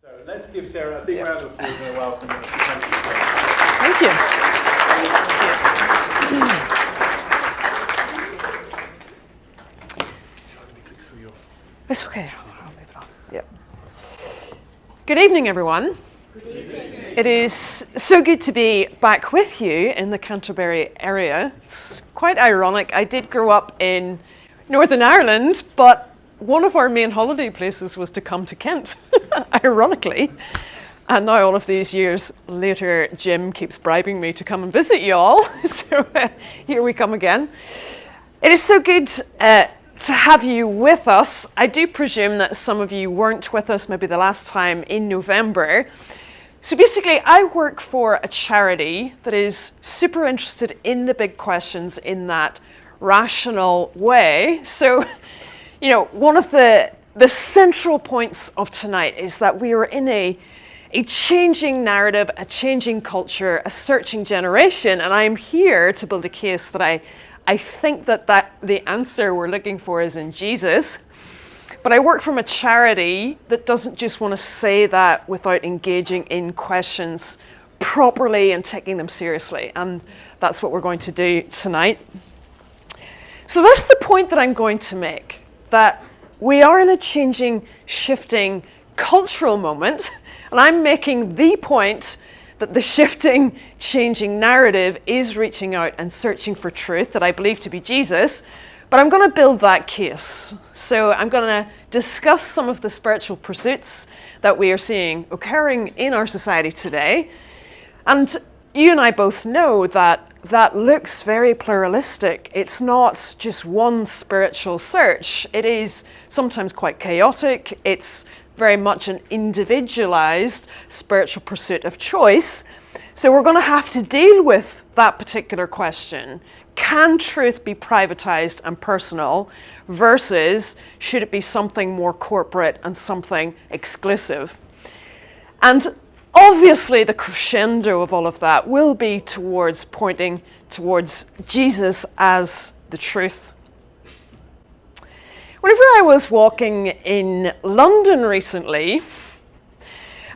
So let's give Sarah a big round of applause and a welcome. Thank you. It's okay. I'll move it on. Yep. Good evening, everyone. Good evening. It is so good to be back with you in the Canterbury area. It's quite ironic. I did grow up in Northern Ireland, but one of our main holiday places was to come to Kent, ironically. And now all of these years later, Jim keeps bribing me to come and visit you all. So here we come again. It is so good to have you with us. I do presume that some of you weren't with us maybe the last time in November. So basically, I work for a charity that is super interested in the big questions in that rational way. So, you know, one of the central points of tonight is that we are in a changing narrative, a changing culture, a searching generation, and I'm here to build a case that I think that the answer we're looking for is in Jesus. But I work from a charity that doesn't just want to say that without engaging in questions properly and taking them seriously, and that's what we're going to do tonight. So that's the point that I'm going to make, that we are in a changing, shifting cultural moment, and I'm making the point that the shifting, changing narrative is reaching out and searching for truth that I believe to be Jesus, but I'm going to build that case. So I'm going to discuss some of the spiritual pursuits that we are seeing occurring in our society today, and you and I both know that that looks very pluralistic. It's not just one spiritual search. It is sometimes quite chaotic. It's very much an individualized spiritual pursuit of choice. So we're going to have to deal with that particular question. Can truth be privatized and personal versus should it be something more corporate and something exclusive? And obviously, the crescendo of all of that will be towards pointing towards Jesus as the truth. Whenever I was walking in London recently,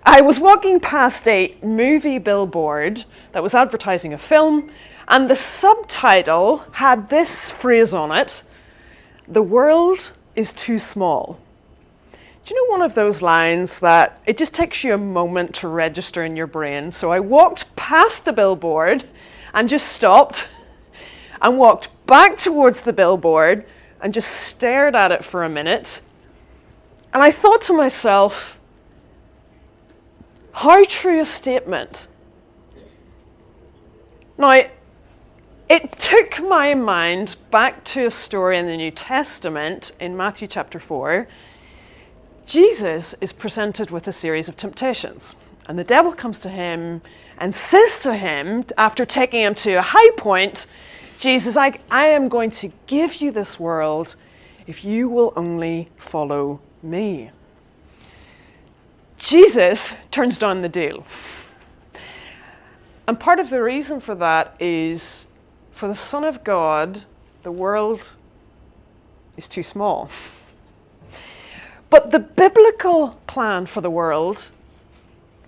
I was walking past a movie billboard that was advertising a film, and the subtitle had this phrase on it: "The world is too small." Do you know one of those lines that it just takes you a moment to register in your brain? So I walked past the billboard and just stopped and walked back towards the billboard and just stared at it for a minute. And I thought to myself, how true a statement. Now, it took my mind back to a story in the New Testament in Matthew chapter 4. Jesus is presented with a series of temptations, and the devil comes to him and says to him, after taking him to a high point, Jesus, I am going to give you this world if you will only follow me. Jesus turns down the deal. And part of the reason for that is, for the Son of God, the world is too small. But the biblical plan for the world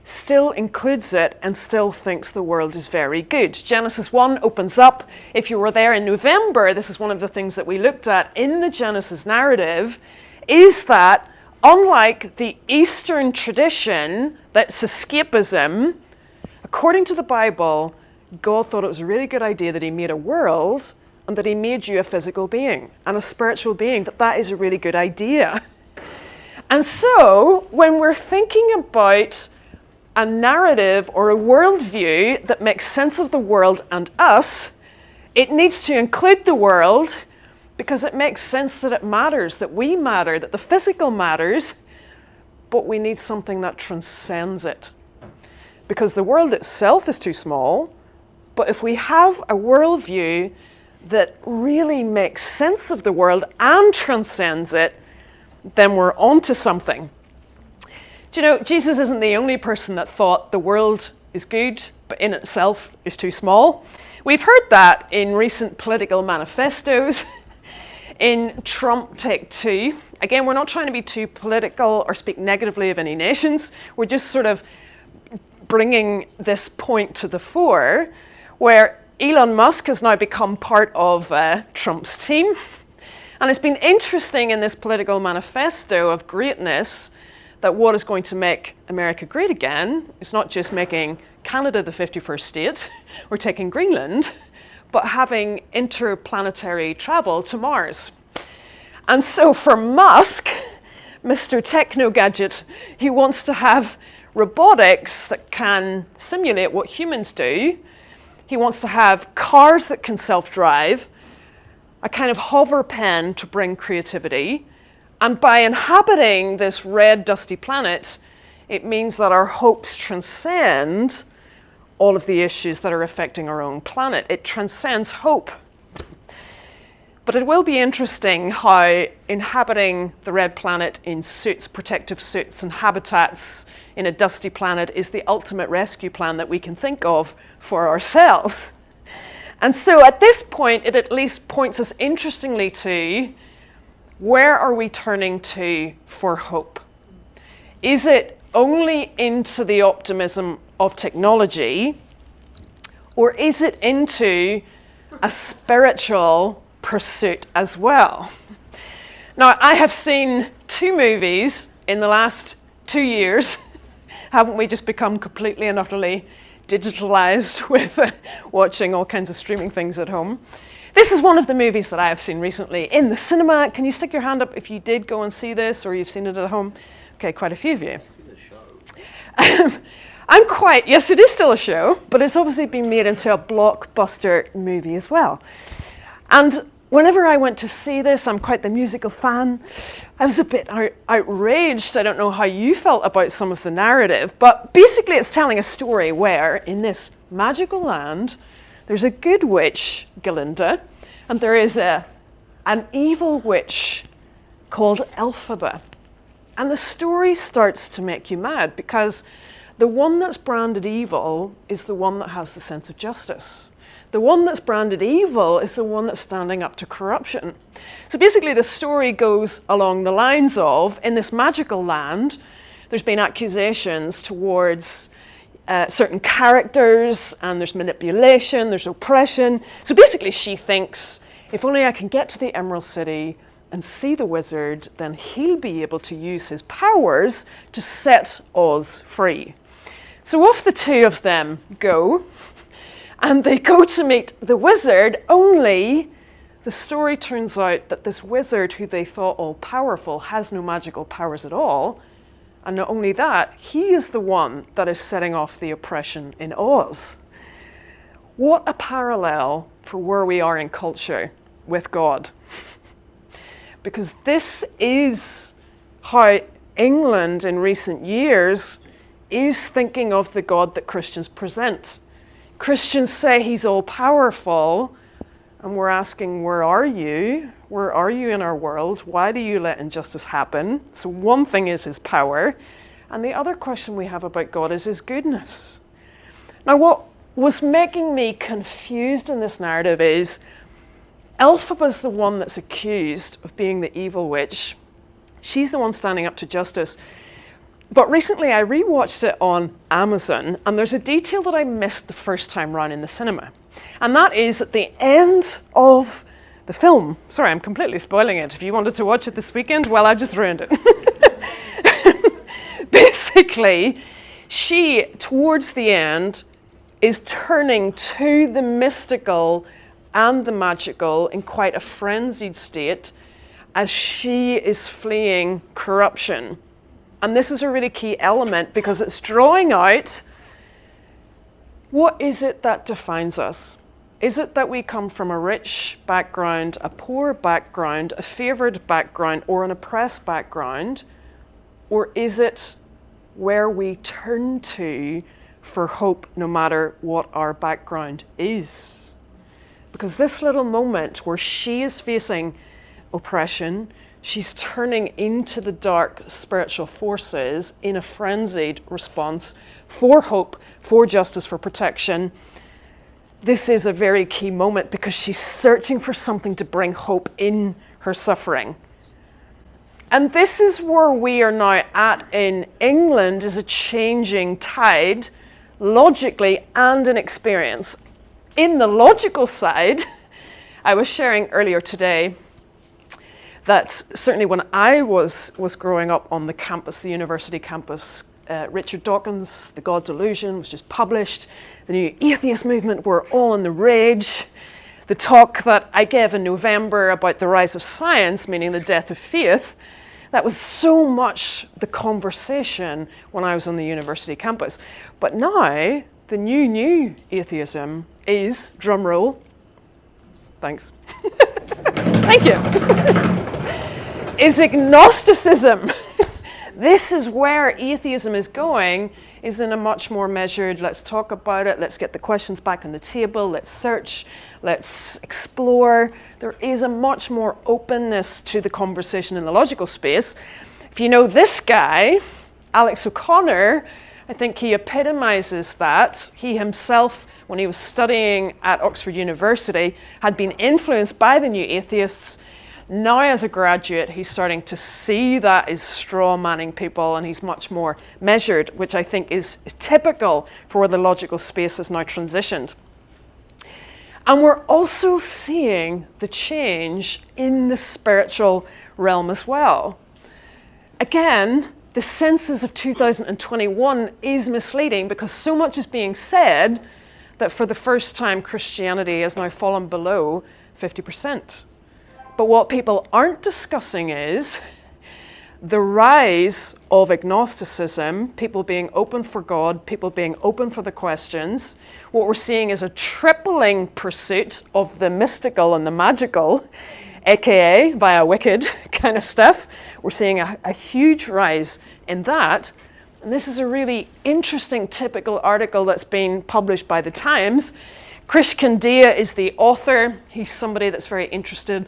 still includes it and still thinks the world is very good. Genesis 1 opens up. If you were there in November, this is one of the things that we looked at in the Genesis narrative, is that unlike the Eastern tradition that's escapism, according to the Bible, God thought it was a really good idea that he made a world and that he made you a physical being and a spiritual being, that is a really good idea. And so, when we're thinking about a narrative or a worldview that makes sense of the world and us, it needs to include the world because it makes sense that it matters, that we matter, that the physical matters, but we need something that transcends it. Because the world itself is too small, but if we have a worldview that really makes sense of the world and transcends it, then we're onto something. Do you know, Jesus isn't the only person that thought the world is good, but in itself is too small. We've heard that in recent political manifestos. in Trump Take Two. Again, we're not trying to be too political or speak negatively of any nations. We're just sort of bringing this point to the fore, where Elon Musk has now become part of Trump's team. And it's been interesting in this political manifesto of greatness that what is going to make America great again is not just making Canada the 51st state or taking Greenland, but having interplanetary travel to Mars. And so for Musk, Mr. Techno-Gadget, he wants to have robotics that can simulate what humans do. He wants to have cars that can self-drive, a kind of hover pen to bring creativity. And by inhabiting this red, dusty planet, it means that our hopes transcend all of the issues that are affecting our own planet. It transcends hope. But it will be interesting how inhabiting the red planet in suits, protective suits and habitats in a dusty planet is the ultimate rescue plan that we can think of for ourselves. And so at this point, it at least points us interestingly to where are we turning to for hope? Is it only into the optimism of technology, or is it into a spiritual pursuit as well? Now, I have seen 2 movies in the last 2 years. Haven't we just become completely and utterly digitalized with watching all kinds of streaming things at home? This is one of the movies that I have seen recently in the cinema. Can you stick your hand up if you did go and see this, or you've seen it at home? Okay, quite a few of you. Yes, it is still a show, but it's obviously been made into a blockbuster movie as well. And whenever I went to see this, I'm quite the musical fan, I was a bit outraged. I don't know how you felt about some of the narrative, but basically it's telling a story where in this magical land, there's a good witch, Galinda, and there is an evil witch called Elphaba. And the story starts to make you mad because the one that's branded evil is the one that has the sense of justice. The one that's branded evil is the one that's standing up to corruption. So basically the story goes along the lines of, in this magical land, there's been accusations towards certain characters, and there's manipulation, there's oppression. So basically she thinks, if only I can get to the Emerald City and see the wizard, then he'll be able to use his powers to set Oz free. So off the 2 of them go, and they go to meet the wizard, only the story turns out that this wizard, who they thought all-powerful, has no magical powers at all. And not only that, he is the one that is setting off the oppression in Oz. What a parallel for where we are in culture with God. Because this is how England in recent years is thinking of the God that Christians present. Christians say he's all-powerful, and we're asking, where are you? Where are you in our world? Why do you let injustice happen? So one thing is his power, and the other question we have about God is his goodness. Now, what was making me confused in this narrative is Elphaba's the one that's accused of being the evil witch. She's the one standing up to justice. But recently I rewatched it on Amazon, and there's a detail that I missed the first time round in the cinema. And that is at the end of the film. Sorry, I'm completely spoiling it. If you wanted to watch it this weekend, well, I just ruined it. Basically, she, towards the end, is turning to the mystical and the magical in quite a frenzied state as she is fleeing corruption. And this is a really key element because it's drawing out, what is it that defines us? Is it that we come from a rich background, a poor background, a favoured background, or an oppressed background? Or is it where we turn to for hope no matter what our background is? Because this little moment where she is facing oppression, she's turning into the dark spiritual forces in a frenzied response for hope, for justice, for protection. This is a very key moment because she's searching for something to bring hope in her suffering. And this is where we are now at in England, is a changing tide, logically and in experience. In the logical side, I was sharing earlier today that certainly when I was growing up on the campus, the university campus, Richard Dawkins' The God Delusion was just published. The new atheist movement were all in the rage. The talk that I gave in November about the rise of science, meaning the death of faith, that was so much the conversation when I was on the university campus. But now, the new atheism is, drum roll, thanks, thank you, is agnosticism. This is where atheism is going, is in a much more measured, let's talk about it, let's get the questions back on the table, let's search, let's explore. There is a much more openness to the conversation in the logical space. If you know this guy, Alex O'Connor, I think he epitomizes that. He himself, when he was studying at Oxford University, had been influenced by the new atheists. Now as a graduate, he's starting to see that as straw manning people, and he's much more measured, which I think is typical for where the logical space has now transitioned. And we're also seeing the change in the spiritual realm as well. Again, the census of 2021 is misleading because so much is being said that for the first time Christianity has now fallen below 50%. But what people aren't discussing is the rise of agnosticism, people being open for God, people being open for the questions. What we're seeing is a tripling pursuit of the mystical and the magical, aka via wicked kind of stuff. We're seeing a huge rise in that. And this is a really interesting typical article that's been published by the Times. Christian Apologetics is the author. He's somebody that's very interested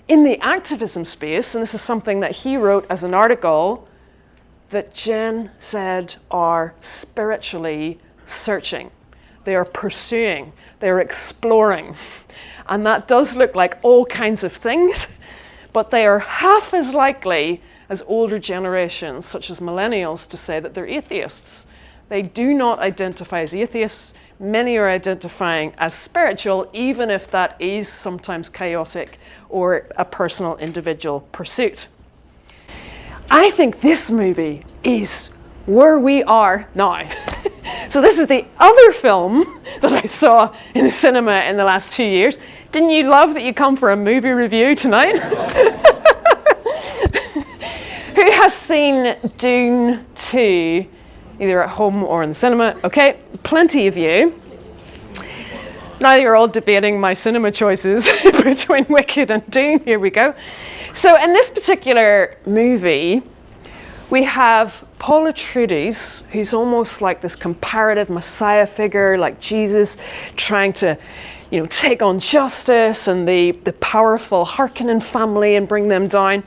in the activism space, and this is something that he wrote as an article, that Gen Z are spiritually searching. They are pursuing, they're exploring. And that does look like all kinds of things, but they are half as likely as older generations, such as millennials, to say that they're atheists. They do not identify as atheists. Many are identifying as spiritual, even if that is sometimes chaotic or a personal individual pursuit. I think this movie is where we are now. So this is the other film that I saw in the cinema in the last 2 years. Didn't you love that you come for a movie review tonight? Who has seen Dune 2? Either at home or in the cinema. Okay, plenty of you. Now you're all debating my cinema choices between Wicked and Dune. Here we go. So in this particular movie, we have Paul Atreides, who's almost like this comparative messiah figure, like Jesus, trying to, take on justice and the powerful Harkonnen family and bring them down.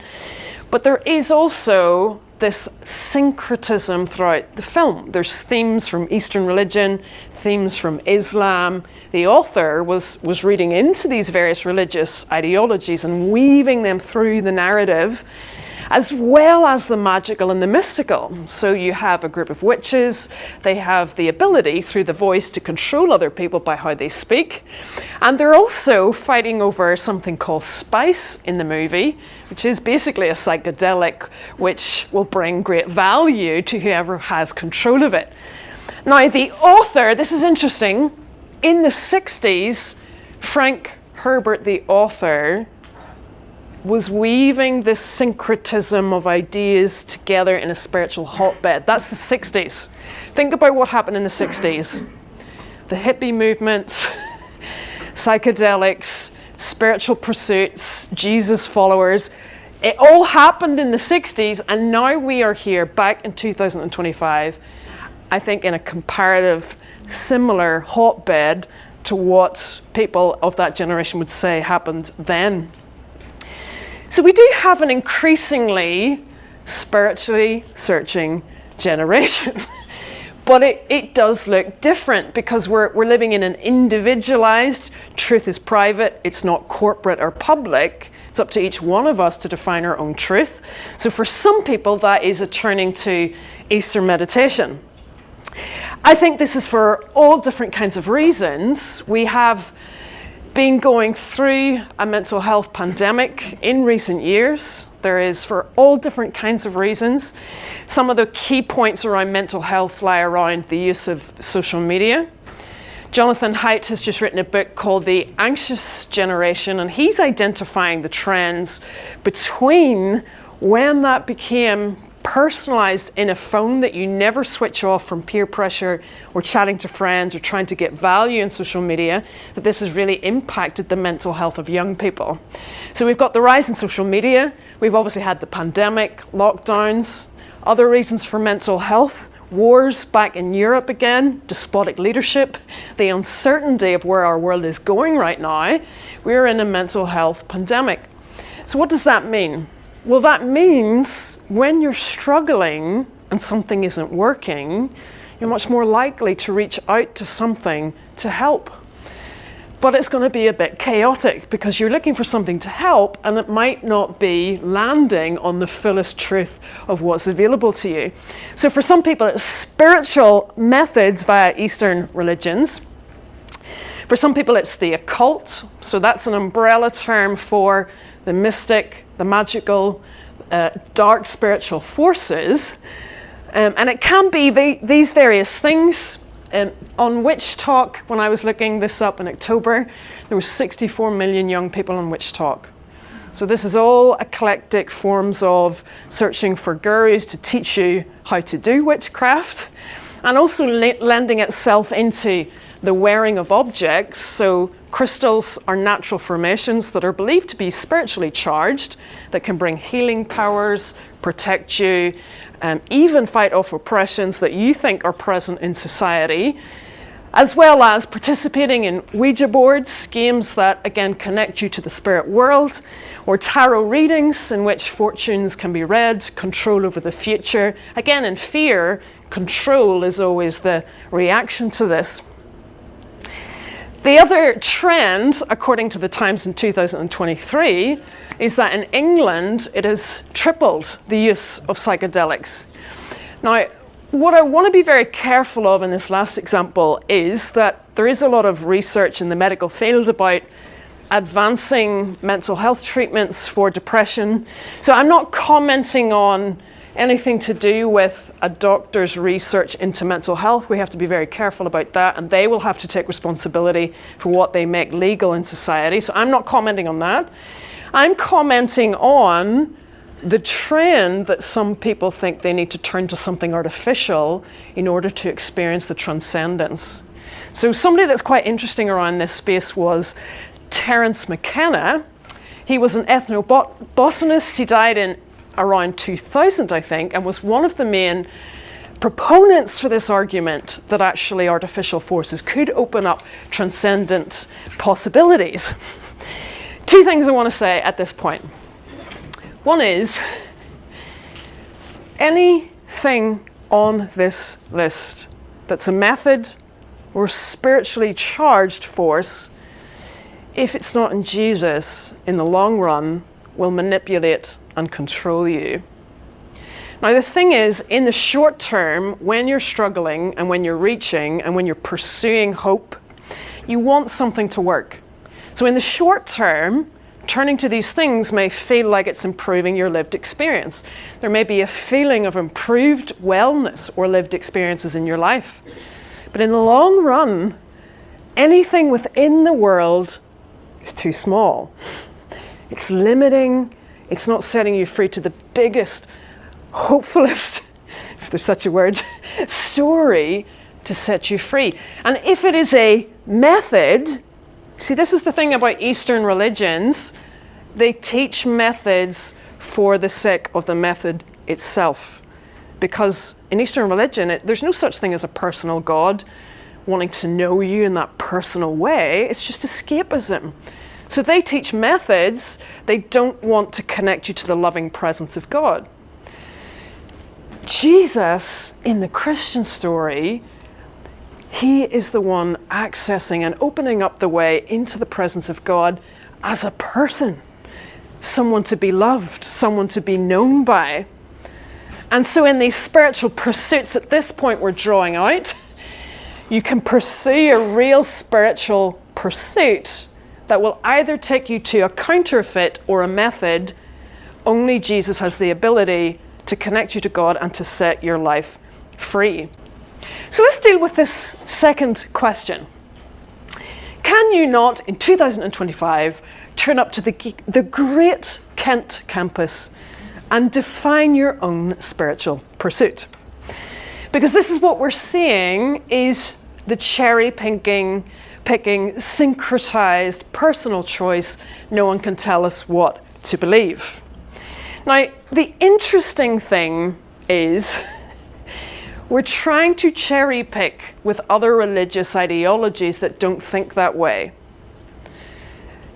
But there is also this syncretism throughout the film. There's themes from Eastern religion, themes from Islam. The author was reading into these various religious ideologies and weaving them through the narrative, as well as the magical and the mystical. So you have a group of witches. They have the ability through the voice to control other people by how they speak. And they're also fighting over something called spice in the movie, which is basically a psychedelic which will bring great value to whoever has control of it. Now, the author, this is interesting, in the 60s, Frank Herbert, the author, was weaving this syncretism of ideas together in a spiritual hotbed. That's the 60s. Think about what happened in the 60s. The hippie movements, psychedelics, spiritual pursuits, Jesus followers. It all happened in the 60s, and now we are here back in 2025, I think in a comparative similar hotbed to what people of that generation would say happened then. So we do have an increasingly spiritually searching generation, but it does look different because we're living in an individualized, truth is private, it's not corporate or public It's up to each one of us to define our own truth. So for some people, that is a turning to Easter meditation. I think this is for all different kinds of reasons. We have been going through a mental health pandemic in recent years. There is for all different kinds of reasons. Some of the key points around mental health lie around the use of social media. Jonathan Haidt has just written a book called The Anxious Generation, and he's identifying the trends between when that became personalized in a phone that you never switch off from peer pressure or chatting to friends or trying to get value in social media, that this has really impacted the mental health of young people. So we've got the rise in social media. We've obviously had the pandemic, lockdowns, other reasons for mental health, wars back in Europe again, despotic leadership, the uncertainty of where our world is going right now. We're in a mental health pandemic. So what does that mean? Well, that means when you're struggling and something isn't working, you're much more likely to reach out to something to help. But it's going to be a bit chaotic because you're looking for something to help and it might not be landing on the fullest truth of what's available to you. So for some people, it's spiritual methods via Eastern religions. For some people, it's the occult. So that's an umbrella term for the mystic, the magical, dark spiritual forces. And it can be these various things. On Witch Talk, when I was looking this up in October, there were 64 million young people on Witch Talk. So this is all eclectic forms of searching for gurus to teach you how to do witchcraft, and also lending itself into the wearing of objects. So crystals are natural formations that are believed to be spiritually charged, that can bring healing powers, protect you, even fight off oppressions that you think are present in society, as well as participating in Ouija boards, games that again connect you to the spirit world, or tarot readings in which fortunes can be read, control over the future. Again, in fear, control is always the reaction to this. The other trend, according to the Times in 2023, is that in England it has tripled the use of psychedelics. Now, what I want to be very careful of in this last example is that there is a lot of research in the medical field about advancing mental health treatments for depression. So I'm not commenting on anything to do with a doctor's research into mental health. We have to be very careful about that, and they will have to take responsibility for what they make legal in society. So I'm not commenting on that. I'm commenting on the trend that some people think they need to turn to something artificial in order to experience the transcendence. So somebody that's quite interesting around this space was Terence McKenna. He was an ethnobotanist. He died in around 2000, I think, and was one of the main proponents for this argument that actually artificial forces could open up transcendent possibilities. Two things I want to say at this point. One is, anything on this list that's a method or spiritually charged force, if it's not in Jesus, in the long run, will manipulate and control you. Now the thing is, in the short term, when you're struggling and when you're reaching and when you're pursuing hope, you want something to work. So in the short term, turning to these things may feel like it's improving your lived experience. There may be a feeling of improved wellness or lived experiences in your life. But in the long run, anything within the world is too small. It's limiting. It's not setting you free to the biggest, hopefulest, if there's such a word, story to set you free. And if it is a method, see, this is the thing about Eastern religions. They teach methods for the sake of the method itself. Because in Eastern religion, there's no such thing as a personal God wanting to know you in that personal way. It's just escapism. So they teach methods. They don't want to connect you to the loving presence of God. Jesus, in the Christian story, he is the one accessing and opening up the way into the presence of God as a person. someone to be loved, someone to be known by. And so in these spiritual pursuits, at this point we're drawing out, you can pursue a real spiritual pursuit that will either take you to a counterfeit or a method. Only Jesus has the ability to connect you to God and to set your life free. So let's deal with this second question. Can you not, in 2025, turn up to the great Kent campus and define your own spiritual pursuit? Because this is what we're seeing is the cherry picking, syncretized personal choice. No one can tell us what to believe. Now, the interesting thing is we're trying to cherry pick with other religious ideologies that don't think that way.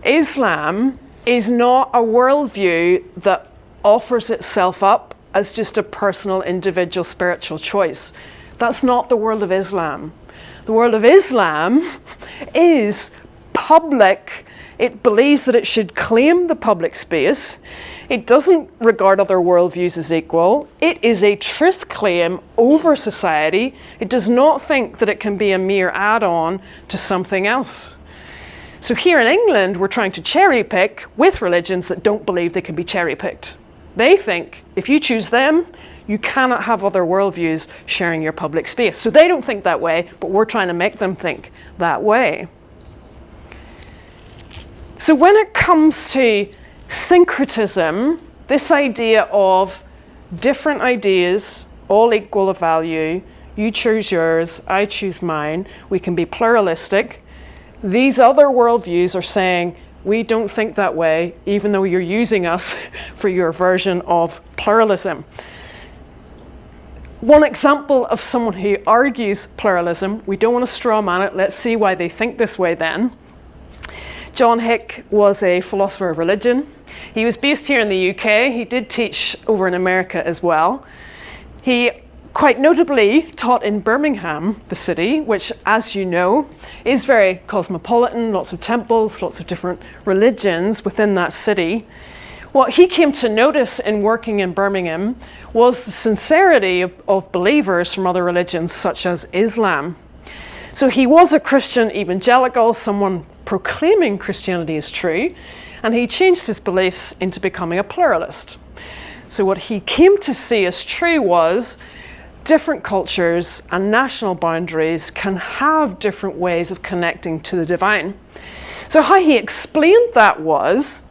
Islam is not a worldview that offers itself up as just a personal, individual spiritual choice. That's not the world of Islam. The world of Islam is public. It believes that it should claim the public space. It doesn't regard other worldviews as equal. It is a truth claim over society. It does not think that it can be a mere add-on to something else. So here in England, we're trying to cherry pick with religions that don't believe they can be cherry picked. They think if you choose them, you cannot have other worldviews sharing your public space. So they don't think that way, but we're trying to make them think that way. So when it comes to syncretism, this idea of different ideas, all equal of value, you choose yours, I choose mine, we can be pluralistic. These other worldviews are saying, we don't think that way, even though you're using us for your version of pluralism. One example of someone who argues pluralism, we don't want to straw man it, let's see why they think this way then. John Hick was a philosopher of religion. He was based here in the UK. He did teach over in America as well. He quite notably taught in Birmingham, the city, which, as you know, is very cosmopolitan, lots of temples, lots of different religions within that city. What he came to notice in working in Birmingham was the sincerity of believers from other religions, such as Islam. So he was a Christian evangelical, someone proclaiming Christianity is true, and he changed his beliefs into becoming a pluralist. So what he came to see as true was different cultures and national boundaries can have different ways of connecting to the divine. So how he explained that was,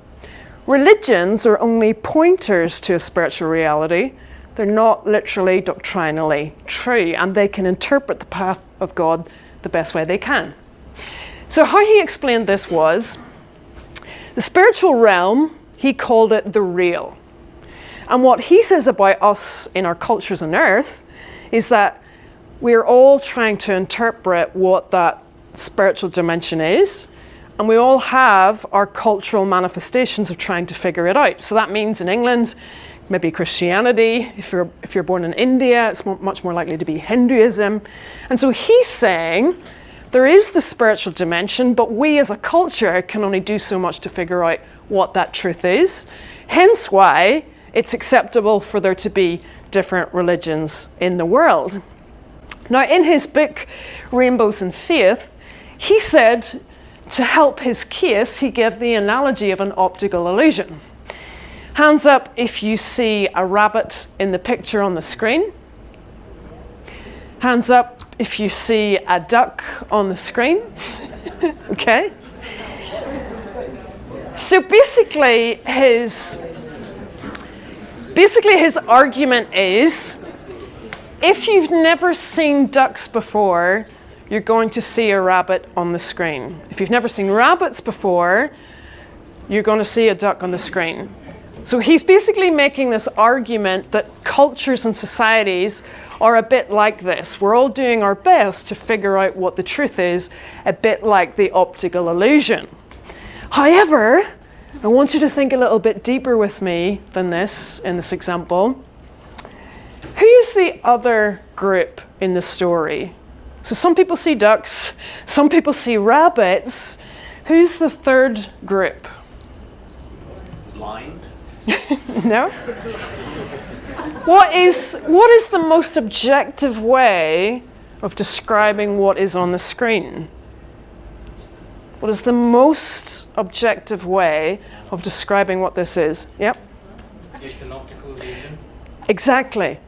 religions are only pointers to a spiritual reality. They're not literally doctrinally true, and they can interpret the path of God the best way they can. So how he explained this was, the spiritual realm, he called it the real. And what he says about us in our cultures on earth is that we're all trying to interpret what that spiritual dimension is, and we all have our cultural manifestations of trying to figure it out. So that means in England, maybe Christianity. If you're born in India, it's much more likely to be Hinduism. And so he's saying there is the spiritual dimension, but we as a culture can only do so much to figure out what that truth is. Hence why it's acceptable for there to be different religions in the world. Now, in his book, Rainbows and Faith, he said to help his case, he gave the analogy of an optical illusion. Hands up if you see a rabbit in the picture on the screen. Hands up if you see a duck on the screen. Okay. So basically his argument is, if you've never seen ducks before, you're going to see a rabbit on the screen. If you've never seen rabbits before, you're going to see a duck on the screen. So he's basically making this argument that cultures and societies are a bit like this. We're all doing our best to figure out what the truth is, a bit like the optical illusion. However, I want you to think a little bit deeper with me than this in this example. Who's the other group in the story? So some people see ducks, some people see rabbits. Who's the third group? blind? No? What is the most objective way of describing what is on the screen? What is the most objective way of describing what this is? Yep. It's an optical illusion. Exactly.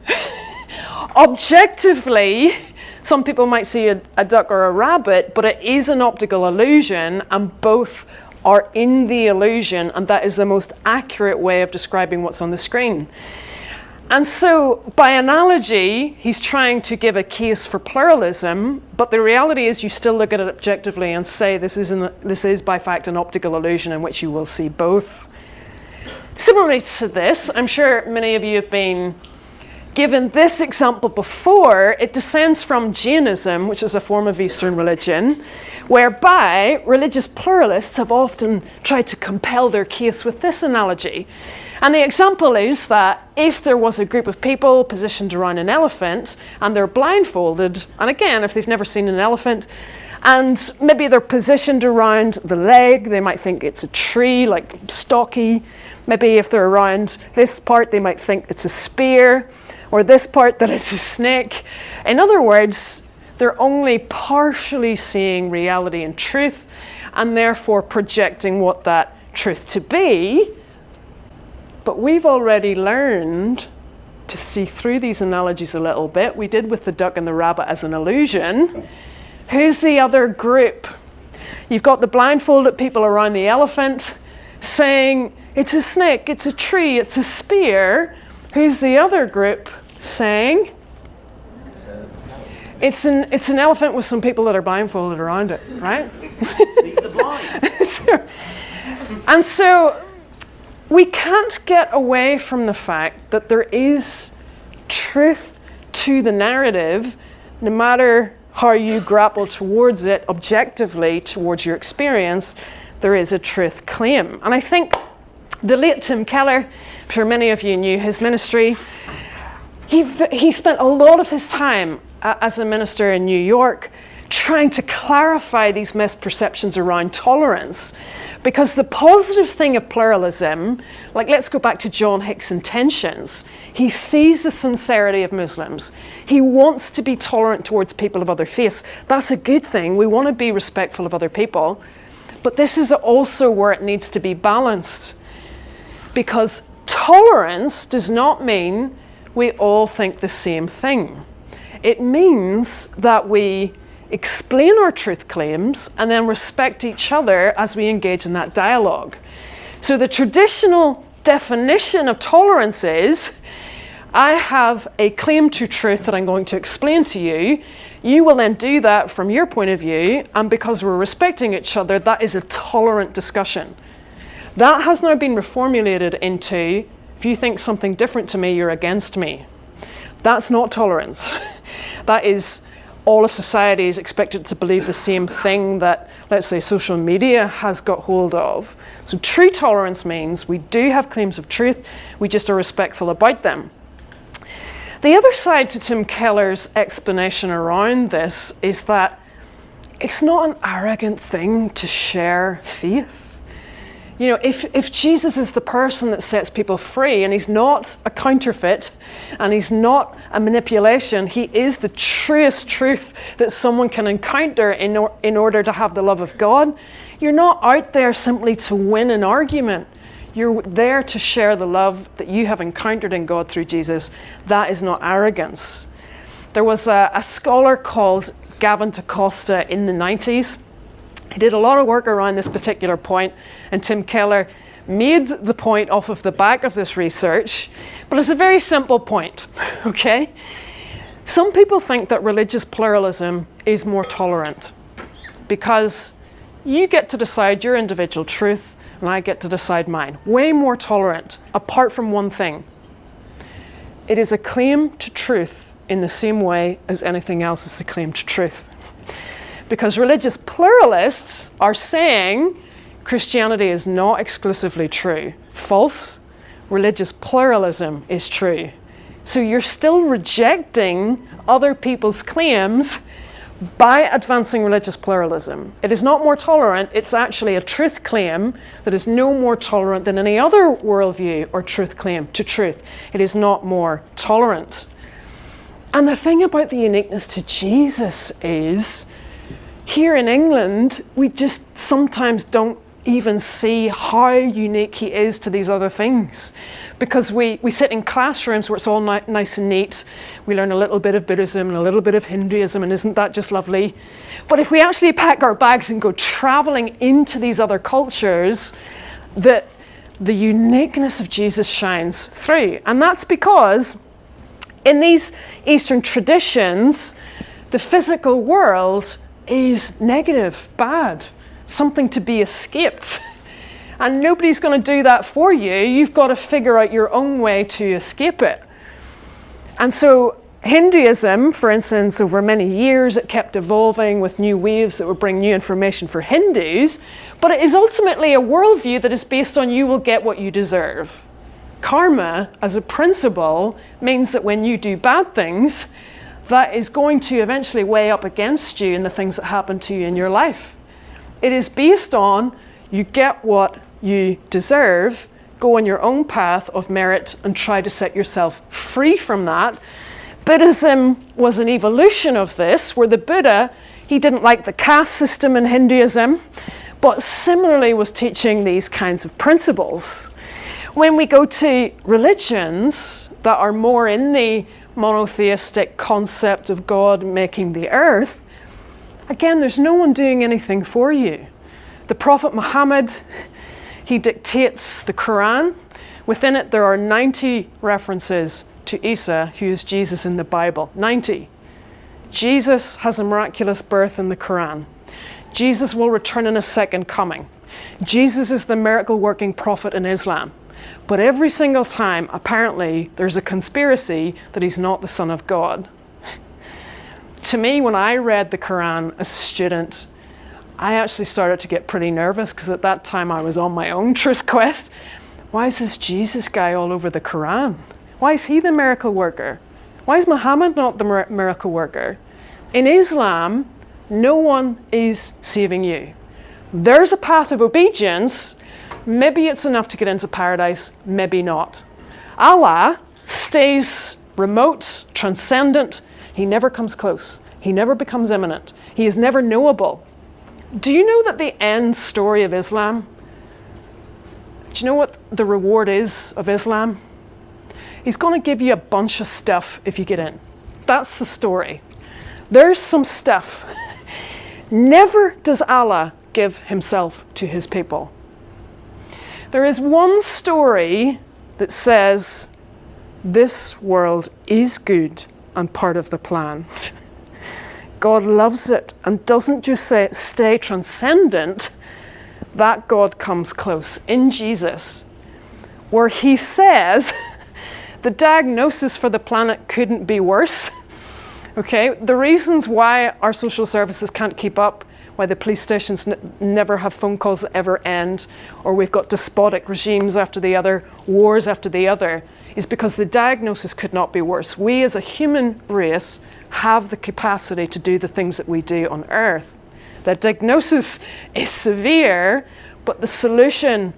Objectively, some people might see a duck or a rabbit, but it is an optical illusion, and both are in the illusion, and that is the most accurate way of describing what's on the screen. And so, by analogy, he's trying to give a case for pluralism, but the reality is you still look at it objectively and say this is by fact an optical illusion in which you will see both. Similarly to this, I'm sure many of you have been given this example before. It descends from Jainism, which is a form of Eastern religion, whereby religious pluralists have often tried to compel their case with this analogy. And the example is that if there was a group of people positioned around an elephant and they're blindfolded, and again, if they've never seen an elephant, and maybe they're positioned around the leg, they might think it's a tree, like stocky. Maybe if they're around this part, they might think it's a spear, or this part that it's a snake. In other words, they're only partially seeing reality and truth, and therefore projecting what that truth to be. But we've already learned to see through these analogies a little bit. We did with the duck and the rabbit as an illusion. Who's the other group? You've got the blindfolded people around the elephant saying, it's a snake, it's a tree, it's a spear. Who's the other group saying? It's an elephant with some people that are blindfolded around it, right? Leave the blind. And so we can't get away from the fact that there is truth to the narrative, no matter how you grapple towards it objectively, towards your experience, there is a truth claim. And I think the late Tim Keller, I'm sure many of you knew his ministry, he spent a lot of his time as a minister in New York trying to clarify these misperceptions around tolerance. Because the positive thing of pluralism, like let's go back to John Hick's intentions, he sees the sincerity of Muslims. He wants to be tolerant towards people of other faiths. That's a good thing. We want to be respectful of other people. But this is also where it needs to be balanced. Because tolerance does not mean we all think the same thing. It means that we explain our truth claims and then respect each other as we engage in that dialogue. So the traditional definition of tolerance is, I have a claim to truth that I'm going to explain to you. You will then do that from your point of view, and because we're respecting each other, that is a tolerant discussion. That has now been reformulated into, if you think something different to me, you're against me. That's not tolerance. That is all of society is expected to believe the same thing that, let's say, social media has got hold of. So true tolerance means we do have claims of truth, we just are respectful about them. The other side to Tim Keller's explanation around this is that it's not an arrogant thing to share faith. You know, if Jesus is the person that sets people free, and he's not a counterfeit, and he's not a manipulation, he is the truest truth that someone can encounter in order to have the love of God, you're not out there simply to win an argument. You're there to share the love that you have encountered in God through Jesus. That is not arrogance. There was a scholar called Gavin DaCosta in the 90s. He did a lot of work around this particular point, and Tim Keller made the point off of the back of this research, but it's a very simple point, okay? Some people think that religious pluralism is more tolerant because you get to decide your individual truth and I get to decide mine. Way more tolerant, apart from one thing. It is a claim to truth in the same way as anything else is a claim to truth. Because religious pluralists are saying Christianity is not exclusively true. False. Religious pluralism is true. So you're still rejecting other people's claims, by advancing religious pluralism. It is not more tolerant, it's actually a truth claim that is no more tolerant than any other worldview or truth claim to truth. It is not more tolerant. And the thing about the uniqueness to Jesus is, here in England, we just sometimes don't even see how unique he is to these other things. Because we sit in classrooms where it's all nice and neat. We learn a little bit of Buddhism and a little bit of Hinduism, and isn't that just lovely? But if we actually pack our bags and go traveling into these other cultures, the uniqueness of Jesus shines through. And that's because in these Eastern traditions, the physical world is negative, bad, something to be escaped. And nobody's going to do that for you. You've got to figure out your own way to escape it. And so Hinduism, for instance, over many years, it kept evolving with new waves that would bring new information for Hindus. But it is ultimately a worldview that is based on you will get what you deserve. Karma, as a principle, means that when you do bad things, that is going to eventually weigh up against you in the things that happen to you in your life. It is based on you get what you deserve, go on your own path of merit and try to set yourself free from that. Buddhism was an evolution of this, where the Buddha, he didn't like the caste system in Hinduism, but similarly was teaching these kinds of principles. When we go to religions that are more in the monotheistic concept of God making the earth, again, there's no one doing anything for you. The Prophet Muhammad, he dictates the Quran. Within it, there are 90 references to Isa, who is Jesus in the Bible. 90. Jesus has a miraculous birth in the Quran. Jesus will return in a second coming. Jesus is the miracle-working prophet in Islam. But every single time, apparently, there's a conspiracy that he's not the Son of God. To me, when I read the Quran as a student, I actually started to get pretty nervous, because at that time I was on my own truth quest. Why is this Jesus guy all over the Quran? Why is he the miracle worker? Why is Muhammad not the miracle worker? In Islam, no one is saving you. There's a path of obedience. Maybe it's enough to get into paradise, maybe not. Allah stays remote, transcendent. He never comes close. He never becomes immanent. He is never knowable. Do you know that the end story of Islam? Do you know what the reward is of Islam? He's going to give you a bunch of stuff if you get in. That's the story. There's some stuff. Never does Allah give himself to his people. There is one story that says this world is good and part of the plan. God loves it and doesn't just say stay transcendent. That God comes close in Jesus, where he says the diagnosis for the planet couldn't be worse. Okay, the reasons why our social services can't keep up, why the police stations never have phone calls that ever end, or we've got despotic regimes after the other, wars after the other, is because the diagnosis could not be worse. We as a human race have the capacity to do the things that we do on earth. The diagnosis is severe, but the solution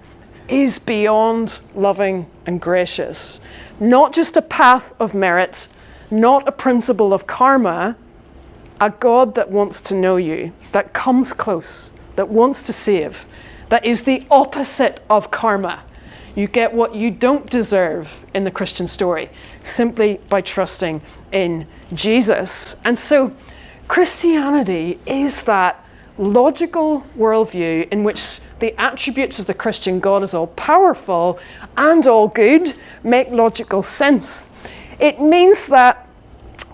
is beyond loving and gracious. Not just a path of merit, not a principle of karma, a God that wants to know you, that comes close, that wants to save, that is the opposite of karma. You get what you don't deserve in the Christian story, simply by trusting in Jesus. And so Christianity is that logical worldview in which the attributes of the Christian God as all powerful and all good make logical sense. It means that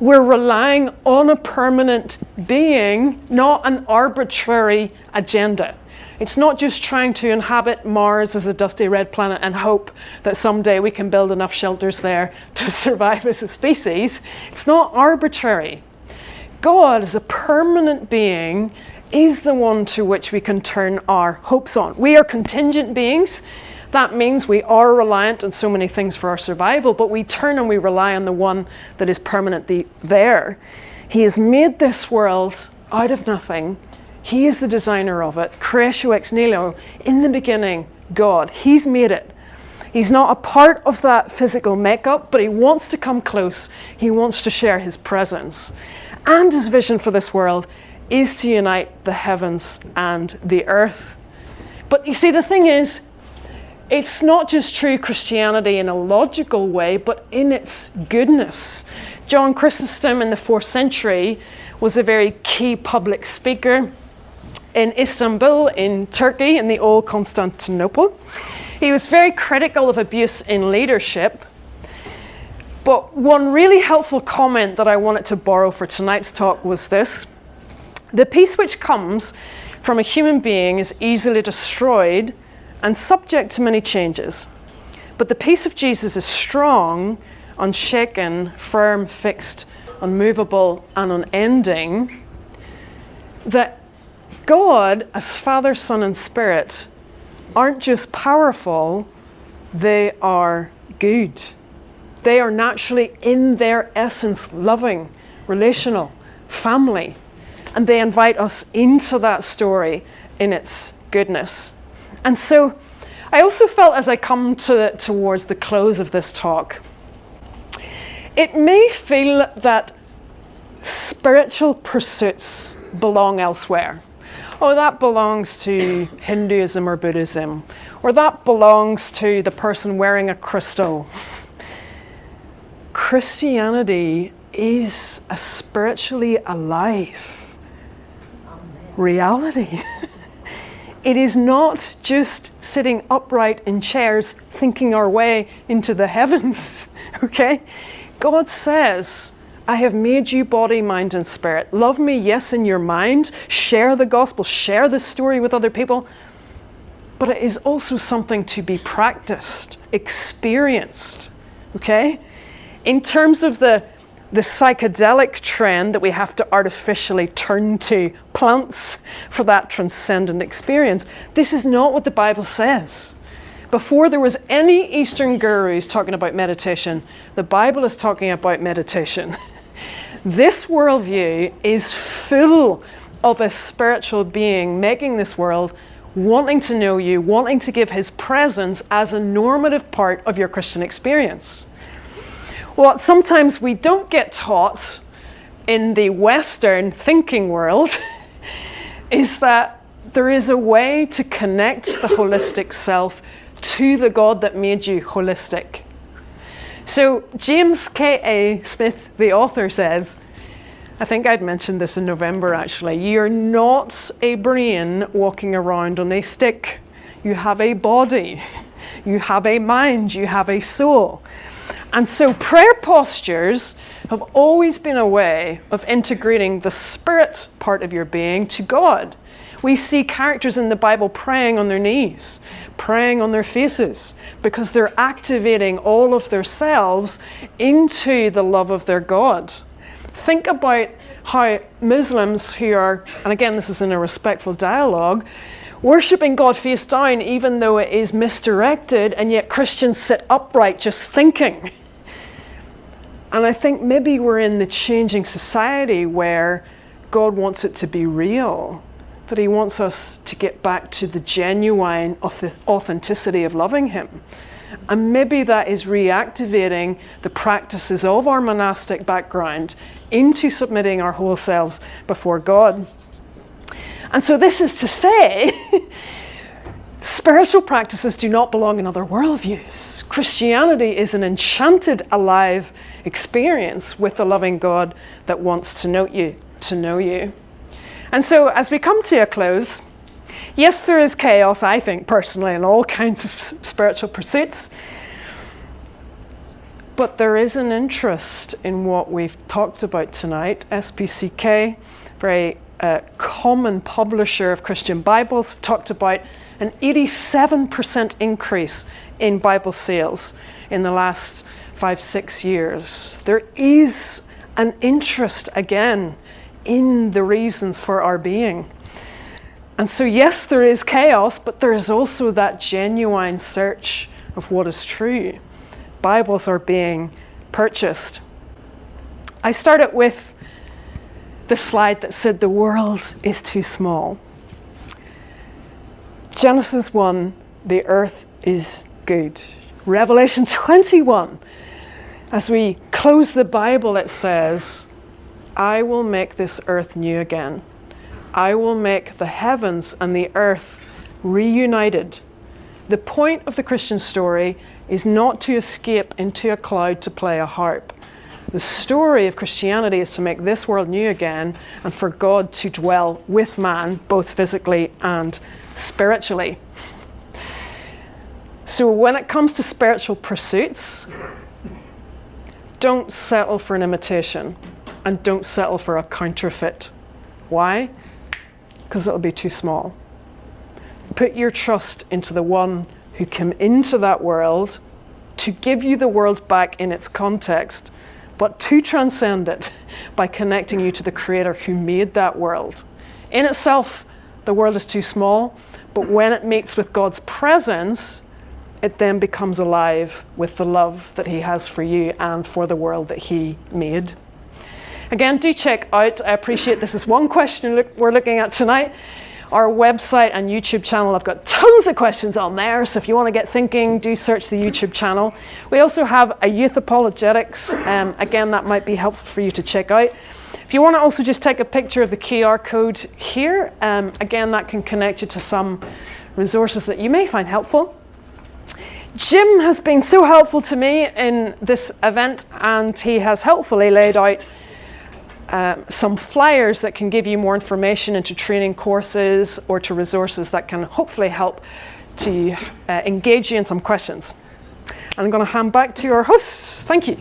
we're relying on a permanent being, not an arbitrary agenda. It's not just trying to inhabit Mars as a dusty red planet and hope that someday we can build enough shelters there to survive as a species. It's not arbitrary. God, as a permanent being, is the one to which we can turn our hopes on. We are contingent beings. That means we are reliant on so many things for our survival, but we turn and we rely on the one that is permanently there. He has made this world out of nothing. He is the designer of it. Creatio ex nihilo. In the beginning, God. He's made it. He's not a part of that physical makeup, but he wants to come close. He wants to share his presence. And his vision for this world is to unite the heavens and the earth. But you see, the thing is, it's not just true Christianity in a logical way, but in its goodness. John Chrysostom in the 4th century was a very key public speaker in Istanbul, in Turkey, in the old Constantinople. He was very critical of abuse in leadership. But one really helpful comment that I wanted to borrow for tonight's talk was this: the peace which comes from a human being is easily destroyed and subject to many changes. But the peace of Jesus is strong, unshaken, firm, fixed, unmovable, and unending. That God, as Father, Son, and Spirit, aren't just powerful, they are good. They are naturally, in their essence, loving, relational, family. And they invite us into that story in its goodness. And so I also felt, as I come towards the close of this talk, it may feel that spiritual pursuits belong elsewhere. Oh, that belongs to Hinduism or Buddhism, or that belongs to the person wearing a crystal. Christianity is a spiritually alive reality. It is not just sitting upright in chairs thinking our way into the heavens, okay? God says, I have made you body, mind, and spirit. Love me, yes, in your mind. Share the gospel, share the story with other people. But it is also something to be practiced, experienced, okay? In terms of the psychedelic trend that we have to artificially turn to plants for that transcendent experience, this is not what the Bible says. Before there was any Eastern gurus talking about meditation, the Bible is talking about meditation. This worldview is full of a spiritual being making this world, wanting to know you, wanting to give his presence as a normative part of your Christian experience. What sometimes we don't get taught in the Western thinking world is that there is a way to connect the holistic self to the God that made you holistic. So James K.A. Smith, the author, says, I think I'd mentioned this in November actually, you're not a brain walking around on a stick. You have a body, you have a mind, you have a soul. And so prayer postures have always been a way of integrating the spirit part of your being to God. We see characters in the Bible praying on their knees, praying on their faces, because they're activating all of their selves into the love of their God. Think about how Muslims who are, and again this is in a respectful dialogue, worshipping God face down even though it is misdirected, and yet Christians sit upright just thinking. And I think maybe we're in the changing society where God wants it to be real, that he wants us to get back to the genuine authenticity of loving him. And maybe that is reactivating the practices of our monastic background into submitting our whole selves before God. And so this is to say, spiritual practices do not belong in other worldviews. Christianity is an enchanted, alive experience with the loving God that wants to know you. And so as we come to a close, yes, there is chaos, I think, personally, in all kinds of spiritual pursuits. But there is an interest in what we've talked about tonight. SPCK, very common publisher of Christian Bibles, talked about an 87% increase in Bible sales in the last 5-6 years. There is an interest again in the reasons for our being. And so yes, there is chaos, but there is also that genuine search of what is true. Bibles are being purchased. I started with the slide that said the world is too small. Genesis 1, the earth is good. Revelation 21, as we close the Bible, it says, I will make this earth new again. I will make the heavens and the earth reunited. The point of the Christian story is not to escape into a cloud to play a harp. The story of Christianity is to make this world new again and for God to dwell with man, both physically and spiritually. So when it comes to spiritual pursuits, don't settle for an imitation and don't settle for a counterfeit. Why? Because it'll be too small. Put your trust into the one who came into that world to give you the world back in its context, but to transcend it by connecting you to the Creator who made that world. In itself, the world is too small, but when it meets with God's presence, it then becomes alive with the love that He has for you and for the world that He made. Again, do check out, I appreciate this is one question we're looking at tonight, our website and YouTube channel. I've got tons of questions on there, so if you want to get thinking, do search the YouTube channel. We also have a youth apologetics. Again, that might be helpful for you to check out. If you want to also just take a picture of the QR code here, again, that can connect you to some resources that you may find helpful. Jim has been so helpful to me in this event, and he has helpfully laid out some flyers that can give you more information into training courses or to resources that can hopefully help to engage you in some questions. And I'm going to hand back to our hosts. Thank you.